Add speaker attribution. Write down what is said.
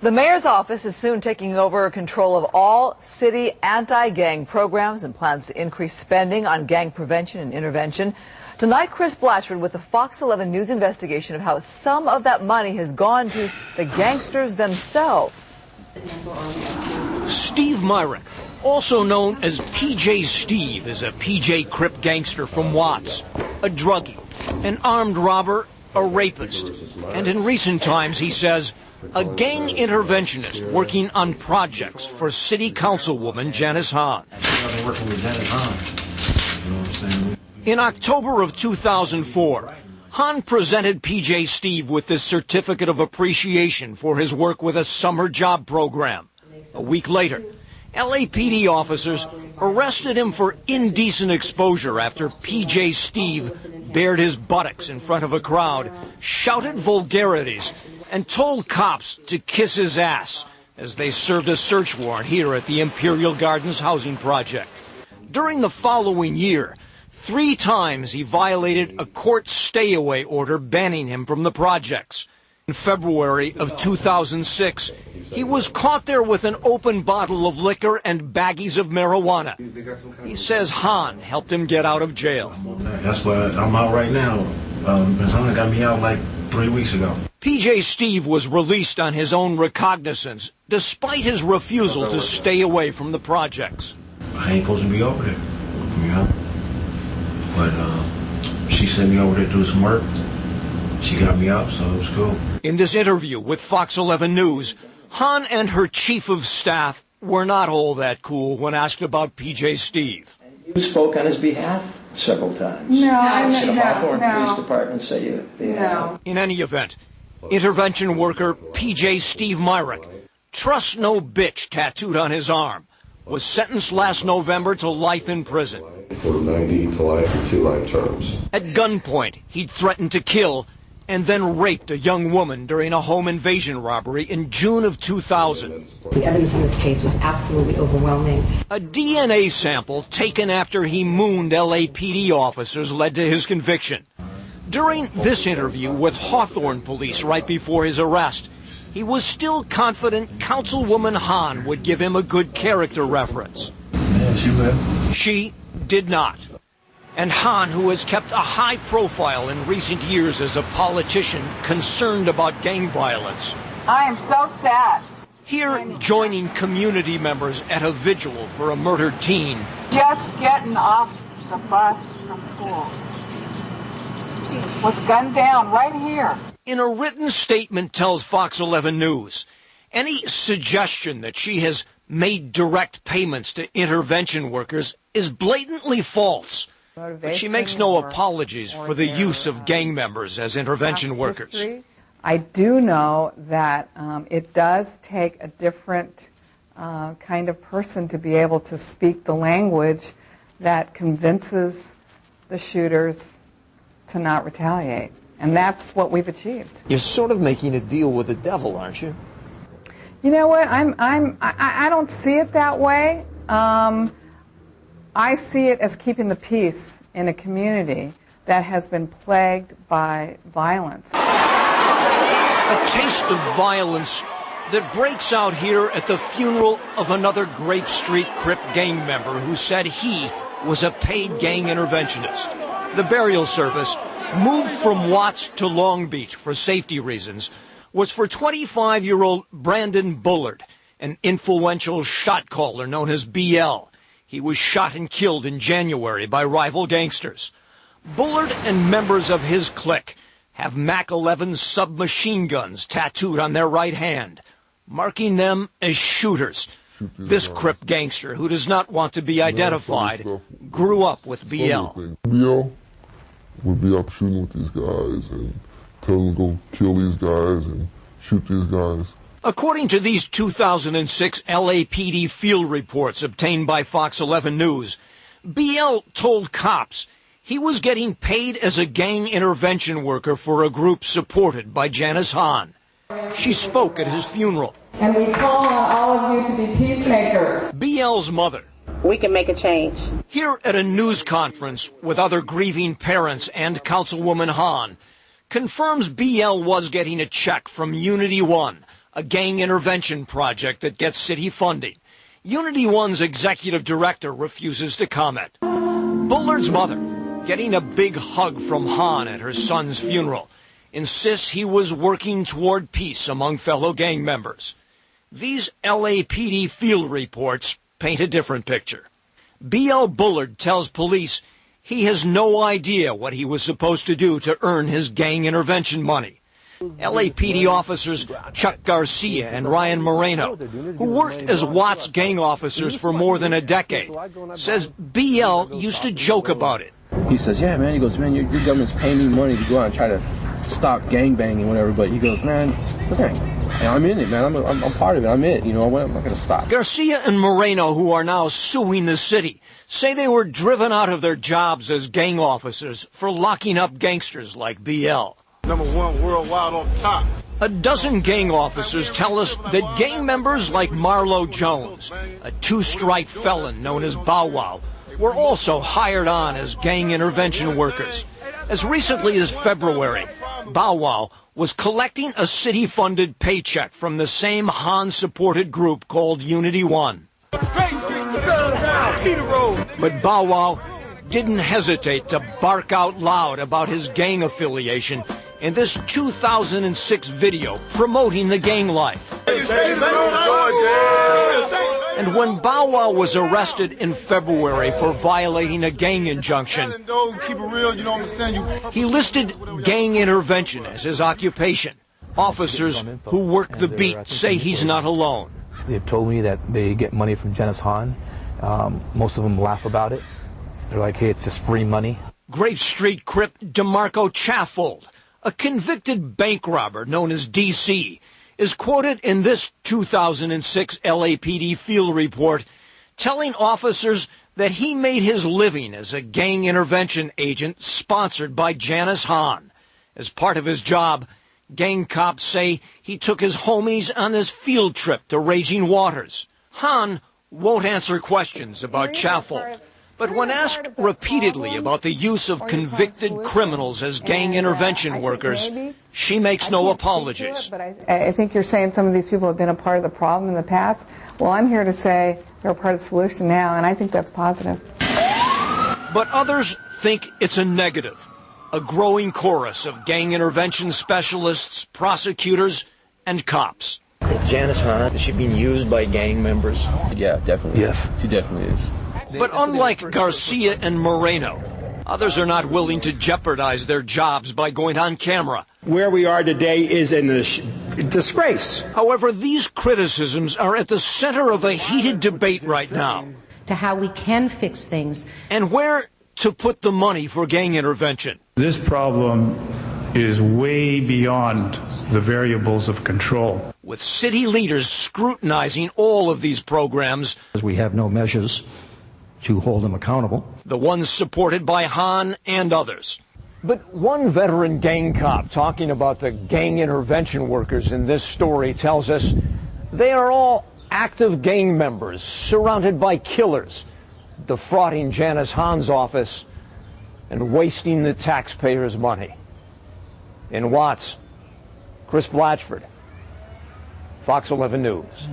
Speaker 1: The mayor's office is soon taking over control of all city anti-gang programs and plans to increase spending on gang prevention and intervention. Tonight, Chris Blatchford with the Fox 11 News investigation of how some of that money has gone to the gangsters themselves.
Speaker 2: Steve Myrick, also known as PJ Steve, is a PJ Crip gangster from Watts, a druggie, an armed robber, a rapist, and in recent times, he says, a gang interventionist working on projects for City Councilwoman Janice Hahn. In October of 2004, Hahn presented PJ Steve with this certificate of appreciation for his work with a summer job program. A week later, LAPD officers arrested him for indecent exposure after PJ Steve bared his buttocks in front of a crowd, shouted vulgarities, and told cops to kiss his ass as they served a search warrant here at the Imperial Gardens housing project. During the following year, 3 times he violated a court stay-away order banning him from the projects. In February of 2006, he was caught there with an open bottle of liquor and baggies of marijuana. He says Hahn helped him get out of jail.
Speaker 3: That's why I'm out right now. Ms. Hahn got me out like 3 weeks ago.
Speaker 2: PJ Steve was released on his own recognizance, despite his refusal to stay away from the projects.
Speaker 3: I ain't supposed to be over there, you know? But she sent me over there to do some work. She got me out, so it was cool.
Speaker 2: In this interview with Fox 11 News, Hahn and her chief of staff were not all that cool when asked about PJ Steve.
Speaker 4: You spoke on his behalf several times.
Speaker 5: No,
Speaker 4: Should the Hawthorne Police Department say you?
Speaker 5: No.
Speaker 2: In any event, intervention worker PJ Steve Myrick, "Trust No Bitch" tattooed on his arm, was sentenced last November to life in prison.
Speaker 6: For 90 to life for 2 life terms.
Speaker 2: At gunpoint, he'd threatened to kill and then raped a young woman during a home invasion robbery in June of 2000.
Speaker 7: The evidence in this case was absolutely overwhelming.
Speaker 2: A DNA sample taken after he mooned LAPD officers led to his conviction. During this interview with Hawthorne Police right before his arrest, he was still confident Councilwoman Hahn would give him a good character reference.
Speaker 3: Yeah, she will.
Speaker 2: She did not. And Hahn, who has kept a high profile in recent years as a politician concerned about gang violence,
Speaker 5: I am so sad.
Speaker 2: here joining community members at a vigil for a murdered teen,
Speaker 5: Just getting off the bus from school. Was gunned down right here.
Speaker 2: in a written statement tells Fox 11 News, any suggestion that she has made direct payments to intervention workers is blatantly false. But she makes no apologies for the use of gang members as intervention workers.
Speaker 8: I do know that it does take a different kind of person to be able to speak the language that convinces the shooters to not retaliate. And that's what we've achieved.
Speaker 9: You're sort of making a deal with the devil, aren't you?
Speaker 8: You know what? I don't see it that way. I see it as keeping the peace in a community that has been plagued by violence.
Speaker 2: A taste of violence that breaks out here at the funeral of another Grape Street Crip gang member who said he was a paid gang interventionist. The burial service, moved from Watts to Long Beach for safety reasons, was for 25-year-old Brandon Bullard, an influential shot caller known as BL. He was shot and killed in January by rival gangsters. Bullard and members of his clique have Mac 11 submachine guns tattooed on their right hand, marking them as shooters. This Crip gangster, who does not want to be identified, grew up with BL.
Speaker 6: BL would be up shooting with these guys and tell them to go kill these guys and shoot these guys.
Speaker 2: According to these 2006 LAPD field reports obtained by Fox 11 News, BL told cops he was getting paid as a gang intervention worker for a group supported by Janice Hahn. She spoke at his funeral.
Speaker 5: And we call on all of you to be peacemakers.
Speaker 2: BL's mother.
Speaker 10: We can make a change.
Speaker 2: Here at a news conference with other grieving parents and Councilwoman Hahn, confirms BL was getting a check from Unity One, a gang intervention project that gets city funding. Unity One's executive director refuses to comment. Bullard's mother, getting a big hug from Hahn at her son's funeral, insists he was working toward peace among fellow gang members. These LAPD field reports paint a different picture. B.L. Bullard tells police he has no idea what he was supposed to do to earn his gang intervention money. LAPD officers Chuck Garcia and Ryan Moreno, who worked as Watts gang officers for more than a decade, says B.L. used to joke about it.
Speaker 10: He says, yeah, man, he goes, man, your government's paying me money to go out and try to stop gangbanging and whatever, but he goes, man, listen, I'm in it, man, I'm part of it, I'm in it, you know, I'm not going to stop.
Speaker 2: Garcia and Moreno, who are now suing the city, say they were driven out of their jobs as gang officers for locking up gangsters like BL.
Speaker 11: #1 worldwide on top.
Speaker 2: A dozen gang officers tell us that gang members like Marlo Jones, a two-strike felon known as Bow Wow, were also hired on as gang intervention workers. As recently as February, Bow Wow was collecting a city-funded paycheck from the same Hahn-supported group called Unity One. But Bow Wow didn't hesitate to bark out loud about his gang affiliation in this 2006 video promoting the gang life. And when Bow Wow was arrested in February for violating a gang injunction, he listed gang intervention as his occupation. Officers who work the beat say he's not alone.
Speaker 12: They've told me that they get money from Janice Hahn. Most of them laugh about it. They're like, hey, it's just free money.
Speaker 2: Grape Street Crip DeMarco Chaffold, a convicted bank robber known as DC, is quoted in this 2006 LAPD field report telling officers that he made his living as a gang intervention agent sponsored by Janice Hahn. As part of his job, gang cops say he took his homies on this field trip to Raging Waters. Hahn won't answer questions about Chaffold, but when asked repeatedly about the use of convicted criminals as gang intervention workers, she makes no apologies.
Speaker 8: I think you're saying some of these people have been a part of the problem in the past. Well, I'm here to say they're a part of the solution now, and I think that's positive.
Speaker 2: But others think it's a negative. A growing chorus of gang intervention specialists, prosecutors, and cops.
Speaker 9: Janice Hahn, is she being used by gang members?
Speaker 10: Yeah, definitely.
Speaker 12: Yes.
Speaker 10: She definitely is.
Speaker 2: But unlike Garcia and Moreno, others are not willing to jeopardize their jobs by going on camera.
Speaker 13: Where we are today is in a disgrace.
Speaker 2: However, these criticisms are at the center of a heated debate right now.
Speaker 14: To how we can fix things.
Speaker 2: And where to put the money for gang intervention.
Speaker 15: This problem is way beyond the variables of control.
Speaker 2: With city leaders scrutinizing all of these programs.
Speaker 16: We have no measures to hold them accountable.
Speaker 2: The ones supported by Hahn and others. But one veteran gang cop talking about the gang intervention workers in this story tells us they are all active gang members surrounded by killers, defrauding Janice Hahn's office and wasting the taxpayers' money. In Watts, Chris Blatchford, Fox 11 News.